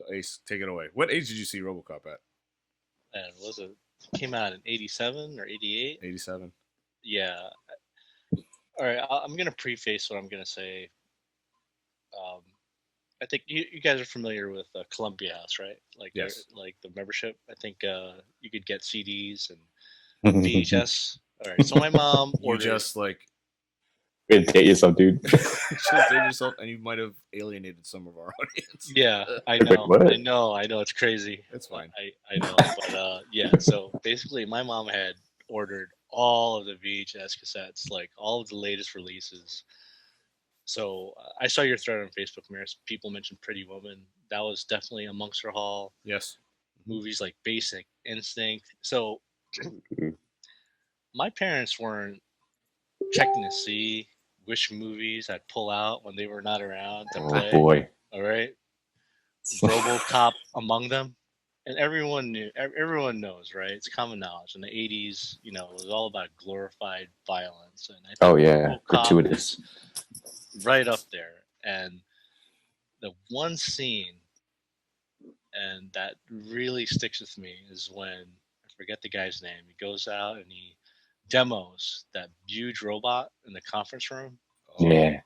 So Ace, take it away. What age did you see RoboCop at? And was it came out in '87 or '88? 87. Yeah. All right. I'm gonna preface what I'm gonna say. Um, I think you guys are familiar with Columbia House, right? Like Yes. like the membership. I think you could get CDs and VHS. All right. So my mom You ordered. just like Way to date yourself, dude. just did yourself, and you might have alienated some of our audience. Yeah, I know. What? I know. I know. It's crazy. It's fine. I know. But yeah. So basically, my mom had ordered all of the VHS cassettes, like all of the latest releases. So I saw your thread on Facebook, Maris. People mentioned Pretty Woman. That was definitely amongst her haul. Yes. Movies like Basic Instinct. So my parents weren't checking to see which movies I'd pull out when they were not around to play. Oh boy. All right. Robocop among them. And everyone knew, everyone knows, right? It's common knowledge. In the '80s, you know, it was all about glorified violence, and I think Oh yeah, RoboCop gratuitous. is right up there. And the one scene, and that really sticks with me, is when I forget the guy's name. He goes out and he demos that huge robot in the conference room. Yeah.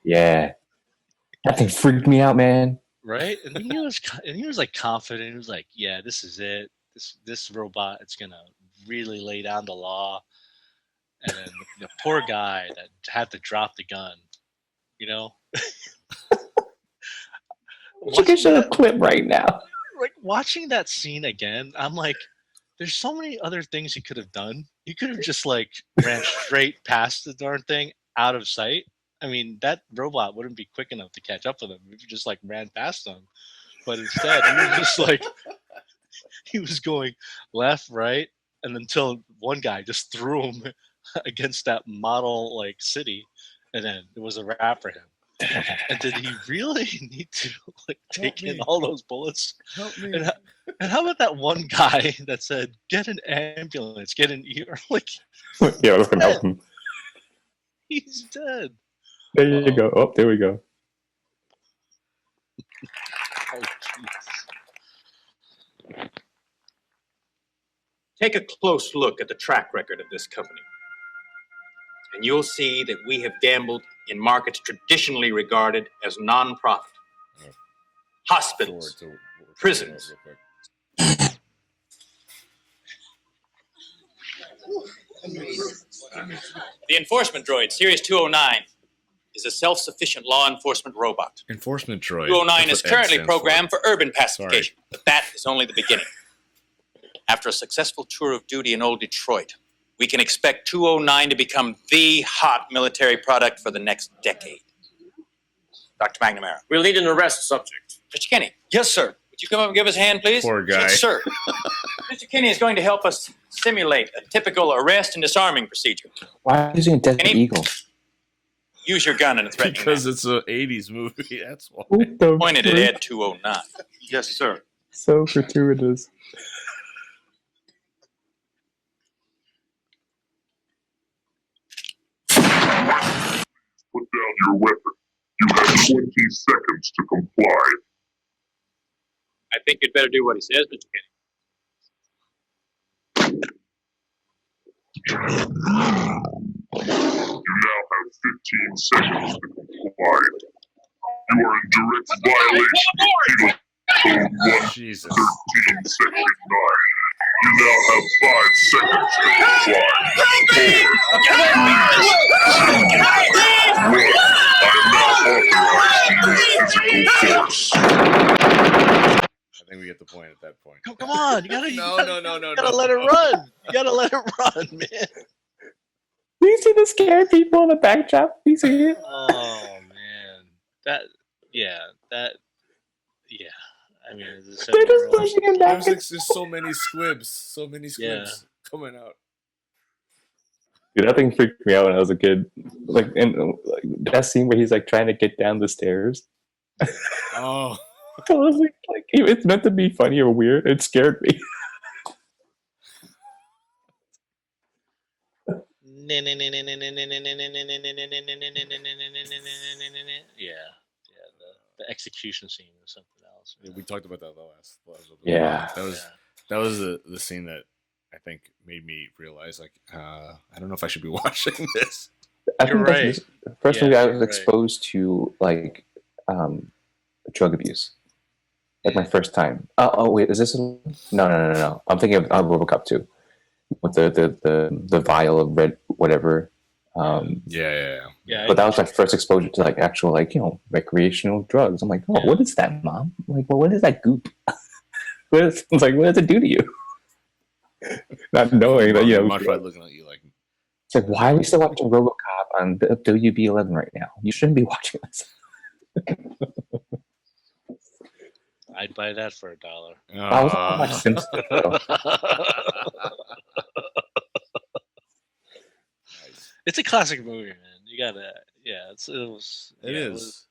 That thing freaked me out, man. Right, and he was like confident. He was like, "Yeah, this is it. This robot, it's gonna really lay down the law." And then the poor guy that had to drop the gun, you know. You can show a clip right now. Like watching that scene again, I'm like, there's so many other things he could have done. He could have just like ran straight past the darn thing out of sight. I mean, that robot wouldn't be quick enough to catch up with him if he just like ran past him. But instead, he was just like, he was going left, right, and until one guy just threw him against that model like city, and then it was a wrap for him. And did he really need to like take in all those bullets? Help me. And how about that one guy that said, "Get an ambulance, get an ER"? Like, Yeah, I was gonna help him. he's dead. There you go. Oh, there we go. Oh, jeez. Take a close look at the track record of this company, and you'll see that we have gambled in markets traditionally regarded as non-profit. Hospitals, prisons. The enforcement droid, Series 209, is a self-sufficient law enforcement robot. Enforcement droid. 209 is currently programmed for urban pacification, but that is only the beginning. After a successful tour of duty in old Detroit, we can expect 209 to become the hot military product for the next decade. Dr. McNamara. We'll need an arrest subject. Mr. Kinney. Yes, sir. Would you come up and give us a hand, please? Poor guy. Yes, sir. Mr. Kinney is going to help us simulate a typical arrest and disarming procedure. Why are you using a Desert Kenny? Eagle? Use your gun in a threatening Because manner. it's an 80s movie. That's why. What the Pointed at frick? Ed 209. Yes, sir. So gratuitous. Put down your weapon. You have 20 seconds to comply. I think you'd better do what he says, Mr. Kinney. You now have 15 seconds to comply. You are in direct violation of Penal Code Jesus. 113, Section 9. You now have 5 seconds to comply. 4, 3, 2, 1. I am now authorized to use physical force. I think we get the point at that point. Come on, you gotta, No. you gotta let it run. You gotta let it run, man. Do you see the scared people in the backdrop? You see it? Oh man, yeah. I mean, it's a They're just 7-year-old. pushing him back. There's just so many squibs coming out. Dude, that thing freaked me out when I was a kid. Like, that scene where he's like trying to get down the stairs. Oh. I was like, it's meant to be funny or weird. It scared me. Yeah. The execution scene was something else. We talked about that the last episode. Yeah. That was the scene that I think made me realize like I don't know if I should be watching this. I You're think that's right. the first Yeah, movie I you're was right. exposed to like drug abuse. Like my first time. Oh wait, is this? No. I'm thinking of Robocop 2 with the vial of red whatever. Yeah. But that was my first exposure to like actual like recreational drugs. I'm like, oh, what is that, Mom? I'm like, well, what is that goop? What does it do to you? Not knowing that Much right looking at you like. It's like, why are we still watching RoboCop on WB11 right now? You shouldn't be watching this. I'd buy that for $1. I was gonna watch Simpsons. Though. It's a classic movie, man. You gotta, it was. It is.